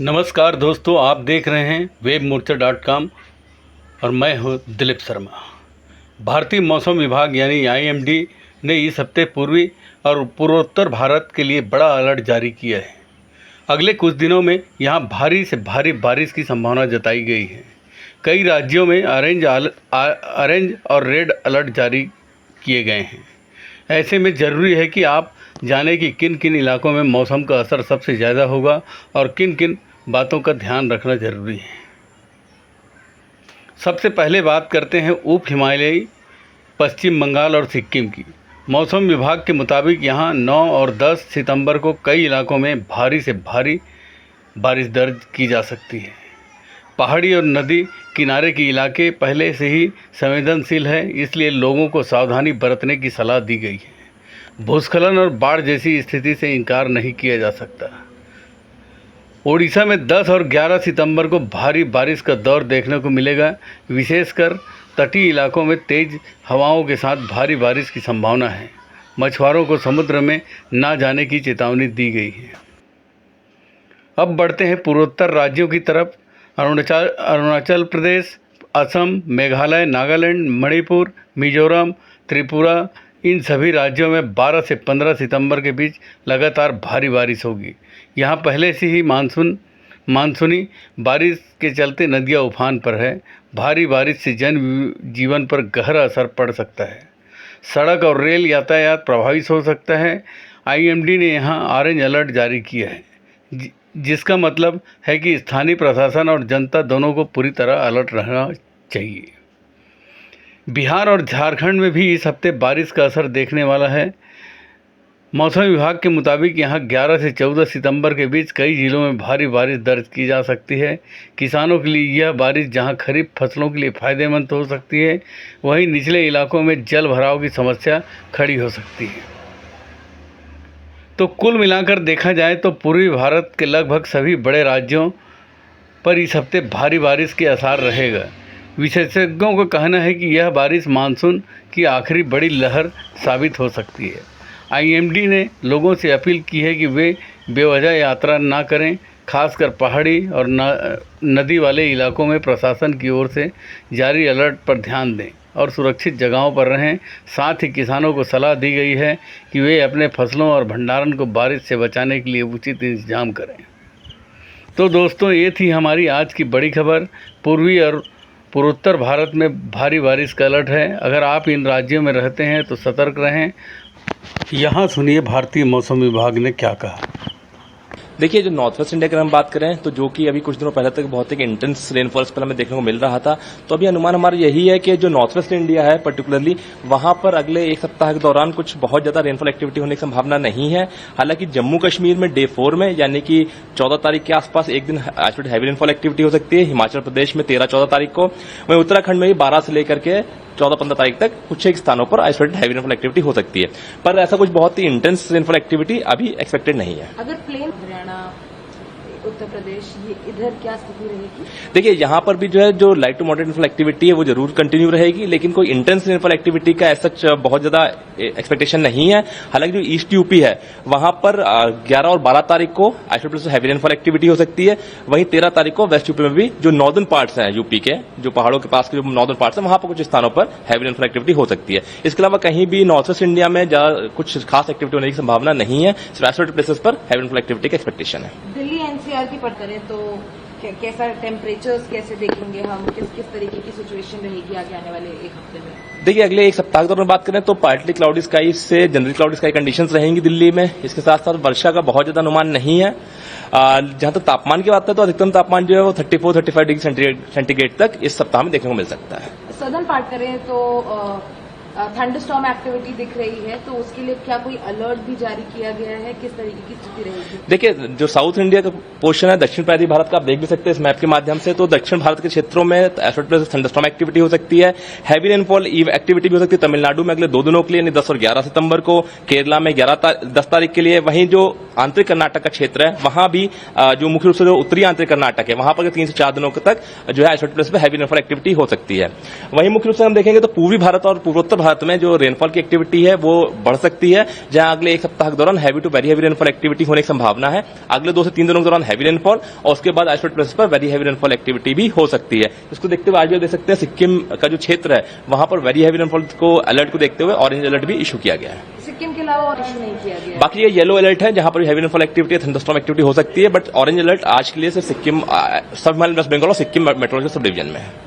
नमस्कार दोस्तों, आप देख रहे हैं webmorcha.com और मैं हूं दिलीप शर्मा। भारतीय मौसम विभाग यानी IMD ने इस हफ्ते पूर्वी और पूर्वोत्तर भारत के लिए बड़ा अलर्ट जारी किया है। अगले कुछ दिनों में यहां भारी से भारी बारिश की संभावना जताई गई है। कई राज्यों में ऑरेंज और रेड अलर्ट जारी किए गए हैं। ऐसे में ज़रूरी है कि आप जाने कि किन किन इलाकों में मौसम का असर सबसे ज़्यादा होगा और किन किन बातों का ध्यान रखना जरूरी है। सबसे पहले बात करते हैं उप हिमालयी पश्चिम बंगाल और सिक्किम की। मौसम विभाग के मुताबिक यहां 9 और 10 सितंबर को कई इलाकों में भारी से भारी बारिश दर्ज की जा सकती है। पहाड़ी और नदी किनारे के इलाके पहले से ही संवेदनशील है, इसलिए लोगों को सावधानी बरतने की सलाह दी गई है। भूस्खलन और बाढ़ जैसी स्थिति से इनकार नहीं किया जा सकता। ओडिशा में 10 और 11 सितंबर को भारी बारिश का दौर देखने को मिलेगा। विशेषकर तटीय इलाकों में तेज हवाओं के साथ भारी बारिश की संभावना है। मछुआरों को समुद्र में ना जाने की चेतावनी दी गई है। अब बढ़ते हैं पूर्वोत्तर राज्यों की तरफ। अरुणाचल प्रदेश, असम, मेघालय, नागालैंड, मणिपुर, मिजोरम, त्रिपुरा, इन सभी राज्यों में 12 से 15 सितंबर के बीच लगातार भारी बारिश होगी। यहाँ पहले से ही मानसूनी बारिश के चलते नदियाँ उफान पर है। भारी बारिश से जनजीवन पर गहरा असर पड़ सकता है। सड़क और रेल यातायात प्रभावित हो सकता है। IMD ने यहाँ ऑरेंज अलर्ट जारी किया है, जिसका मतलब है कि स्थानीय प्रशासन और जनता दोनों को पूरी तरह अलर्ट रहना चाहिए। बिहार और झारखंड में भी इस हफ्ते बारिश का असर देखने वाला है। मौसम विभाग के मुताबिक यहां 11 से 14 सितंबर के बीच कई जिलों में भारी बारिश दर्ज की जा सकती है। किसानों के लिए यह बारिश जहां खरीफ फसलों के लिए फ़ायदेमंद हो सकती है, वहीं निचले इलाकों में जल भराव की समस्या खड़ी हो सकती है। तो कुल मिलाकर देखा जाए तो पूर्वी भारत के लगभग सभी बड़े राज्यों पर इस हफ्ते भारी बारिश के आसार रहेगा। विशेषज्ञों का कहना है कि यह बारिश मानसून की आखिरी बड़ी लहर साबित हो सकती है। IMD ने लोगों से अपील की है कि वे बेवजह यात्रा ना करें, खासकर पहाड़ी और नदी वाले इलाकों में प्रशासन की ओर से जारी अलर्ट पर ध्यान दें और सुरक्षित जगहों पर रहें। साथ ही किसानों को सलाह दी गई है कि वे अपने फसलों और भंडारण को बारिश से बचाने के लिए उचित इंतजाम करें। तो दोस्तों, ये थी हमारी आज की बड़ी खबर। पूर्वी और पूर्वोत्तर भारत में भारी बारिश का अलर्ट है। अगर आप इन राज्यों में रहते हैं तो सतर्क रहें। यहाँ सुनिए भारतीय मौसम विभाग ने क्या कहा। देखिए, जो नॉर्थ वेस्ट इंडिया की हम बात करें तो जो कि अभी कुछ दिनों पहले तक बहुत एक इंटेंस रेनफॉल स्पेल हमें देखने को मिल रहा था, तो अभी अनुमान हमारा यही है कि जो नॉर्थ वेस्ट इंडिया है पर्टिकुलरली वहां पर अगले एक सप्ताह के दौरान कुछ बहुत ज्यादा रेनफॉल एक्टिविटी होने की संभावना नहीं है। हालांकि जम्मू कश्मीर में डे 4 में यानी कि 14 तारीख के आसपास एक दिन आइसोलेटेड हैवी रेनफॉल एक्टिविटी हो सकती है। हिमाचल प्रदेश में 13-14 तारीख को, वहीं उत्तराखंड में भी 12 से लेकर के 14-15 तारीख तक कुछ एक स्थानों पर आइसोलेटेड हैवी रेनफॉल एक्टिविटी हो सकती है, पर ऐसा कुछ बहुत ही इंटेंस रेनफॉल एक्टिविटी अभी एक्सपेक्टेड नहीं है। अगर प्लेन हरियाणा, उत्तर प्रदेश, ये इधर क्या स्थिति रहेगी? देखिए, यहाँ पर भी जो है जो light to moderate rainfall activity है वो जरूर कंटिन्यू रहेगी, लेकिन कोई इंटेंस रेनफॉल एक्टिविटी का ऐसा बहुत ज्यादा एक्सपेक्टेशन नहीं है। हालांकि जो ईस्ट यूपी है वहां पर 11 और 12 तारीख को आइसोलेटेड हैवी रेनफॉल एक्टिविटी हो सकती है। वहीं 13 तारीख को वेस्ट यूपी में भी जो नॉर्दर्न पार्ट्स हैं यूपी के, जो पहाड़ों के पास के जो नॉर्दर्न पार्ट्स हैं, वहां पर कुछ स्थानों पर हैवी रेनफॉल एक्टिविटी हो सकती है। इसके अलावा कहीं भी नॉर्थ वेस्ट इंडिया में कुछ खास एक्टिविटी होने की संभावना नहीं है। सिर्फ आइसोलेटेड प्लेसेस पर हैवी रेनफॉल एक्टिविटी का एक्सपेक्टेशन है। दिल्ली NCR की बात करें तो कैसा टेम्परेचर्स कैसे देखेंगे हम, किस तरीके की सिचुएशन रहेगी आगे आने वाले एक हफ्ते में? देखिए, अगले एक सप्ताह के दौरान बात करें तो पार्टली क्लाउडी स्काई से जनरल क्लाउडी स्काई कंडीशंस रहेंगी दिल्ली में। इसके साथ साथ वर्षा का बहुत ज्यादा अनुमान नहीं है। जहां तक तापमान की बात करें तो अधिकतम तापमान जो है वो 34-35 डिग्री सेंटीग्रेड तक इस सप्ताह में देखने को मिल सकता है। सदर्न पार्ट करें तो थंडरस्टॉर्म एक्टिविटी दिख रही है, तो उसके लिए क्या कोई अलर्ट भी जारी किया गया है? किस तरीके की स्थिति रहेगी? देखिए, जो साउथ इंडिया का पोर्शन है, दक्षिण प्रायद्वीपीय भारत का, आप देख भी सकते हैं इस मैप के माध्यम से, तो दक्षिण भारत के क्षेत्रों में आइसोलेटेड थंडरस्टॉर्म एक्टिविटी हो सकती है। हैवी रेनफॉल एक्टिविटी भी हो सकती है तमिलनाडु में अगले 2 दिनों के लिए, यानी 10 और 11 सितंबर को, केरला में 10 तारीख के लिए। वहीं जो आंतरिक कर्नाटक का क्षेत्र है वहां भी जो मुख्य रूप से जो उत्तरी आंतरिक कर्नाटक है वहां पर 3 से 4 दिनों तक जो है आइसोलेटेड प्लेस पे हैवी रेनफॉल एक्टिविटी हो सकती है। वहीं मुख्य रूप से हम देखेंगे तो पूर्वी भारत और पूर्वोत्तर भारत में जो रेनफॉल की एक्टिविटी है वो बढ़ सकती है, जहां अगले एक सप्ताह के दौरान heavy to very heavy rainfall activity होने की संभावना है। अगले 2 से 3 दिनों के दौरान हैवी रेनफॉल और उसके बाद आइसोलेटेड प्लेसेस पर वेरी हैवी रेनफॉल एक्टिविटी भी हो सकती है। इसको देखते हुए आज भी देख सकते हैं सिक्किम का जो क्षेत्र है वहां पर वेरी हैवी रेनफॉल को अलर्ट को देखते हुए ऑरेंज अलर्ट भी इशू किया गया है। सिक्किम के अलावा और इशू नहीं किया गया है। बाकी ये येलो अलर्ट है जहां पर heavy rainfall activity thunderstorm activity हो सकती है, बट ऑरेंज अलर्ट आज के लिए सिर्फ सिक्किम सब हिमालयन वेस्ट बंगाल और सिक्किम मेट्रोलॉजिकल सब डिवीजन में है।